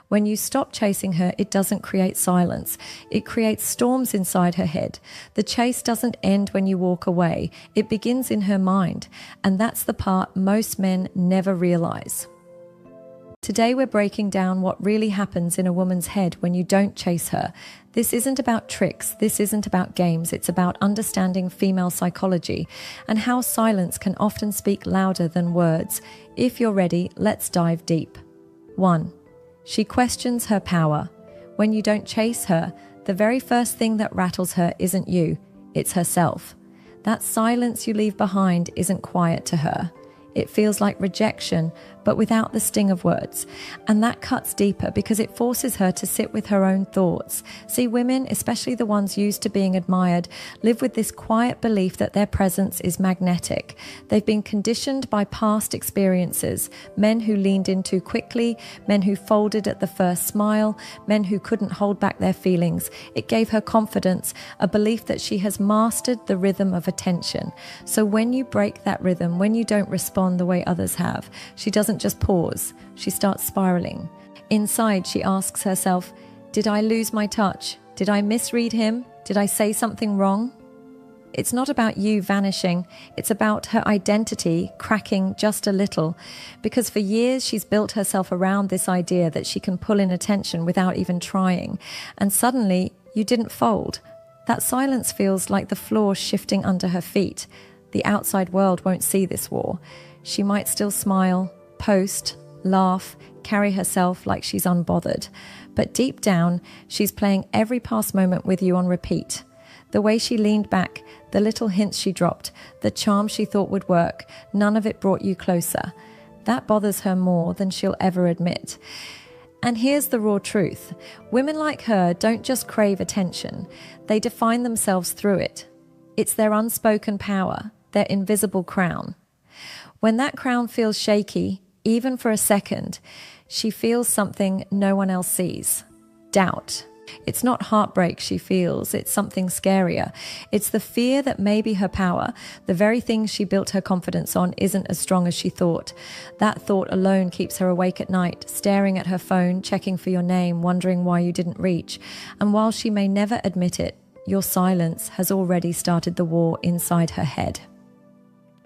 When you stop chasing her, it doesn't create silence. It creates storms inside her head. The chase doesn't end when you walk away. It begins in her mind. And that's the part most men never realize. Today we're breaking down what really happens in a woman's head when you don't chase her. This isn't about tricks, this isn't about games, it's about understanding female psychology and how silence can often speak louder than words. If you're ready, let's dive deep. 1. She questions her power. When you don't chase her, the very first thing that rattles her isn't you, it's herself. That silence you leave behind isn't quiet to her. It feels like rejection, but without the sting of words. And that cuts deeper because it forces her to sit with her own thoughts. See, women, especially the ones used to being admired, live with this quiet belief that their presence is magnetic. They've been conditioned by past experiences, men who leaned in too quickly, men who folded at the first smile, men who couldn't hold back their feelings. It gave her confidence, a belief that she has mastered the rhythm of attention. So when you break that rhythm, when you don't respond the way others have, she doesn't just pause, she starts spiraling. Inside, she asks herself, did I lose my touch? Did I misread him? Did I say something wrong? It's not about you vanishing, it's about her identity cracking just a little, because for years she's built herself around this idea that she can pull in attention without even trying, and suddenly you didn't fold. That silence feels like the floor shifting under her feet. The outside world won't see this war. She might still smile, post, laugh, carry herself like she's unbothered. But deep down, she's playing every past moment with you on repeat. The way she leaned back, the little hints she dropped, the charm she thought would work, none of it brought you closer. That bothers her more than she'll ever admit. And here's the raw truth. Women like her don't just crave attention. They define themselves through it. It's their unspoken power, their invisible crown. When that crown feels shaky, even for a second, she feels something no one else sees. Doubt. It's not heartbreak she feels, it's something scarier. It's the fear that maybe her power, the very thing she built her confidence on, isn't as strong as she thought. That thought alone keeps her awake at night, staring at her phone, checking for your name, wondering why you didn't reach. And while she may never admit it, your silence has already started the war inside her head.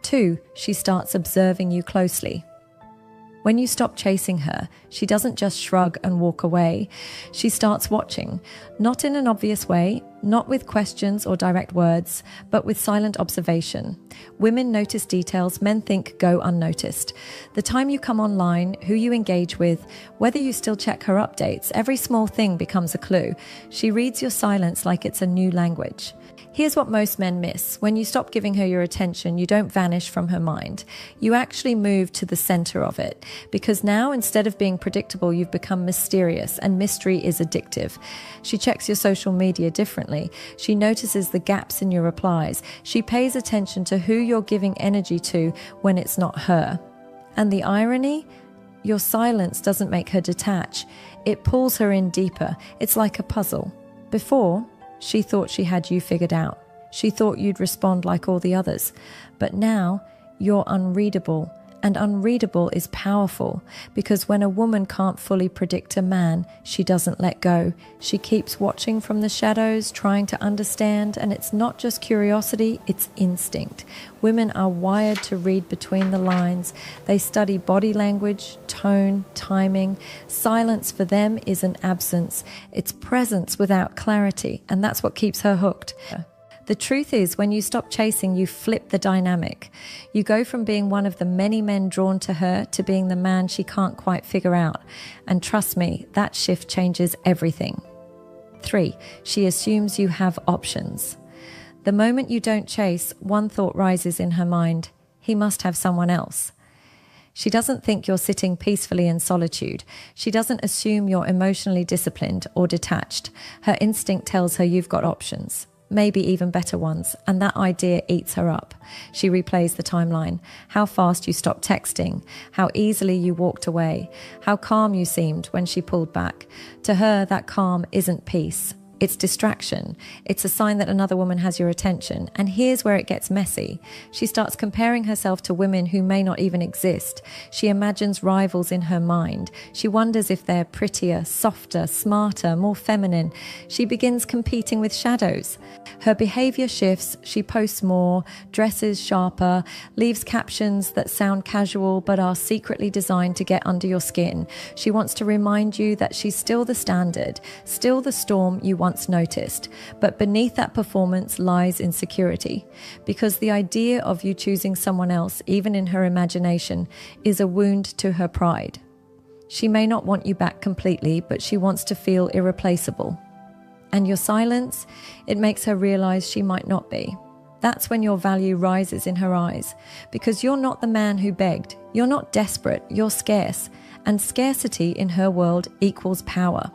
2. She starts observing you closely. When you stop chasing her, she doesn't just shrug and walk away. She starts watching, not in an obvious way, not with questions or direct words, but with silent observation. Women notice details men think go unnoticed. The time you come online, who you engage with, whether you still check her updates, every small thing becomes a clue. She reads your silence like it's a new language. Here's what most men miss. When you stop giving her your attention, you don't vanish from her mind. You actually move to the center of it. Because now, instead of being predictable, you've become mysterious, and mystery is addictive. She checks your social media differently. She notices the gaps in your replies. She pays attention to who you're giving energy to when it's not her. And the irony? Your silence doesn't make her detach. It pulls her in deeper. It's like a puzzle. Before, she thought she had you figured out. She thought you'd respond like all the others. But now, you're unreadable. And unreadable is powerful, because when a woman can't fully predict a man, she doesn't let go. She keeps watching from the shadows, trying to understand, and it's not just curiosity, it's instinct. Women are wired to read between the lines. They study body language, tone, timing. Silence for them isn't absence, it's presence without clarity, and that's what keeps her hooked. The truth is, when you stop chasing, you flip the dynamic. You go from being one of the many men drawn to her to being the man she can't quite figure out. And trust me, that shift changes everything. 3. She assumes you have options. The moment you don't chase, one thought rises in her mind. He must have someone else. She doesn't think you're sitting peacefully in solitude. She doesn't assume you're emotionally disciplined or detached. Her instinct tells her you've got options. Maybe even better ones, and that idea eats her up. She replays the timeline, how fast you stopped texting, how easily you walked away, how calm you seemed when she pulled back. To her, that calm isn't peace, It's distraction. It's a sign that another woman has your attention. And here's where it gets messy. She starts comparing herself to women who may not even exist. She imagines rivals in her mind. She wonders if they're prettier, softer, smarter, more feminine. She begins competing with shadows. Her behavior shifts. She posts more, dresses sharper, leaves captions that sound casual but are secretly designed to get under your skin. She wants to remind you that she's still the standard, still the storm you once noticed. But beneath that performance lies insecurity, because the idea of you choosing someone else, even in her imagination, is a wound to her pride. She may not want you back completely, but she wants to feel irreplaceable. And your silence, it makes her realize she might not be. That's when your value rises in her eyes, because you're not the man who begged. You're not desperate, you're scarce. And scarcity in her world equals power.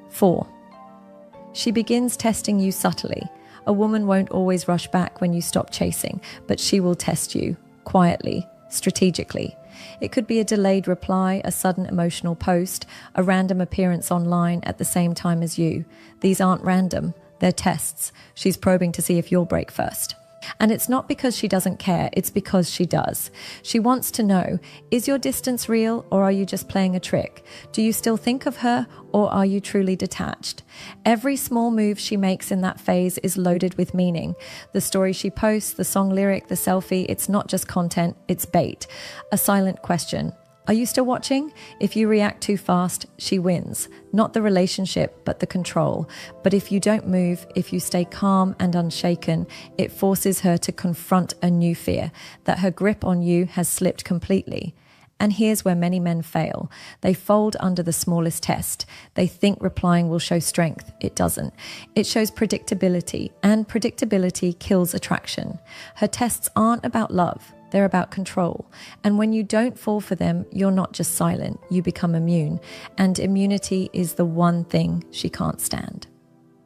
4. She begins testing you subtly. A woman won't always rush back when you stop chasing, but she will test you quietly, strategically. It could be a delayed reply, a sudden emotional post, a random appearance online at the same time as you. These aren't random. They're tests. She's probing to see if you'll break first. And it's not because she doesn't care, it's because she does. She wants to know, is your distance real or are you just playing a trick? Do you still think of her or are you truly detached? Every small move she makes in that phase is loaded with meaning. The story she posts, the song lyric, the selfie, it's not just content, it's bait. A silent question. Are you still watching? If you react too fast, she wins. Not the relationship, but the control. But if you don't move, if you stay calm and unshaken, it forces her to confront a new fear, that her grip on you has slipped completely. And here's where many men fail. They fold under the smallest test. They think replying will show strength. It doesn't. It shows predictability, and predictability kills attraction. Her tests aren't about love. They're about control. And when you don't fall for them, you're not just silent, you become immune. And immunity is the one thing she can't stand.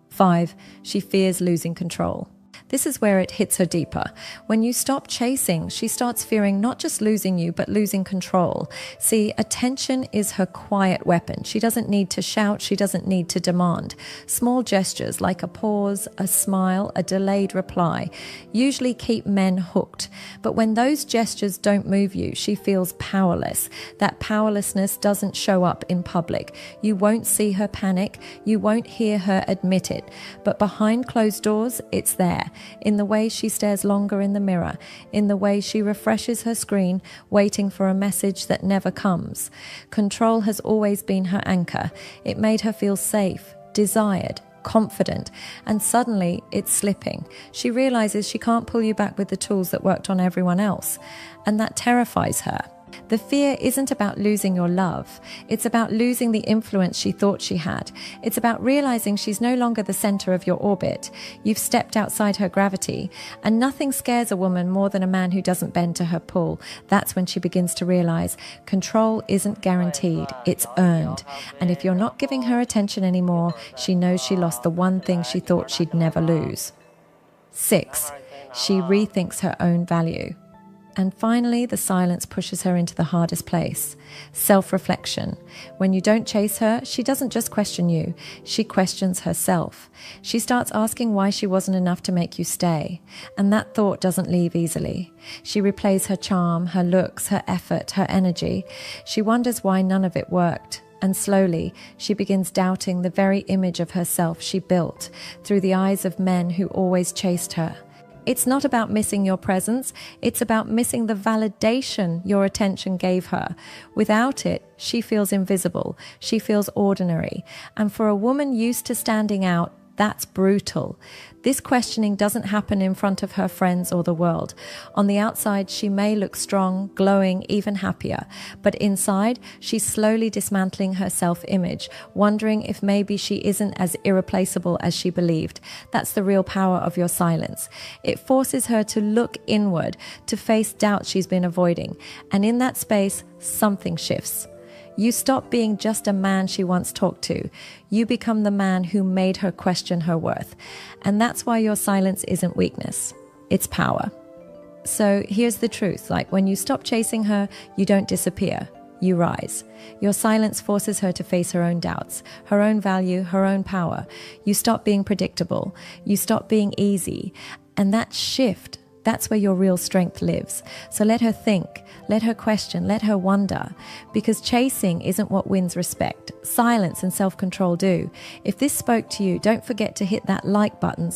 5. She fears losing control. This is where it hits her deeper. When you stop chasing, she starts fearing not just losing you, but losing control. See, attention is her quiet weapon. She doesn't need to shout. She doesn't need to demand. Small gestures like a pause, a smile, a delayed reply usually keep men hooked. But when those gestures don't move you, she feels powerless. That powerlessness doesn't show up in public. You won't see her panic. You won't hear her admit it. But behind closed doors, it's there. In the way she stares longer in the mirror, in the way she refreshes her screen, waiting for a message that never comes. Control has always been her anchor. It made her feel safe, desired, confident, and suddenly it's slipping. She realizes she can't pull you back with the tools that worked on everyone else, and that terrifies her. The fear isn't about losing your love. It's about losing the influence she thought she had. It's about realizing she's no longer the center of your orbit. You've stepped outside her gravity, and nothing scares a woman more than a man who doesn't bend to her pull. That's when she begins to realize control isn't guaranteed, it's earned. And if you're not giving her attention anymore, she knows she lost the one thing she thought she'd never lose. 6. She rethinks her own value. And finally, the silence pushes her into the hardest place, self-reflection. When you don't chase her, she doesn't just question you, she questions herself. She starts asking why she wasn't enough to make you stay, and that thought doesn't leave easily. She replays her charm, her looks, her effort, her energy. She wonders why none of it worked. And slowly, she begins doubting the very image of herself she built through the eyes of men who always chased her. It's not about missing your presence, it's about missing the validation your attention gave her. Without it, she feels invisible, she feels ordinary. And for a woman used to standing out, that's brutal. This questioning doesn't happen in front of her friends or the world. On the outside, she may look strong, glowing, even happier. But inside, she's slowly dismantling her self-image, wondering if maybe she isn't as irreplaceable as she believed. That's the real power of your silence. It forces her to look inward, to face doubt she's been avoiding. And in that space, something shifts. You stop being just a man she once talked to. You become the man who made her question her worth. And that's why your silence isn't weakness. It's power. So here's the truth. Like when you stop chasing her, you don't disappear. you rise. Your silence forces her to face her own doubts, her own value, her own power. You stop being predictable. You stop being easy. And that shift, that's where your real strength lives. So let her think, let her question, let her wonder, because chasing isn't what wins respect. Silence and self-control do. If this spoke to you, don't forget to hit that like button.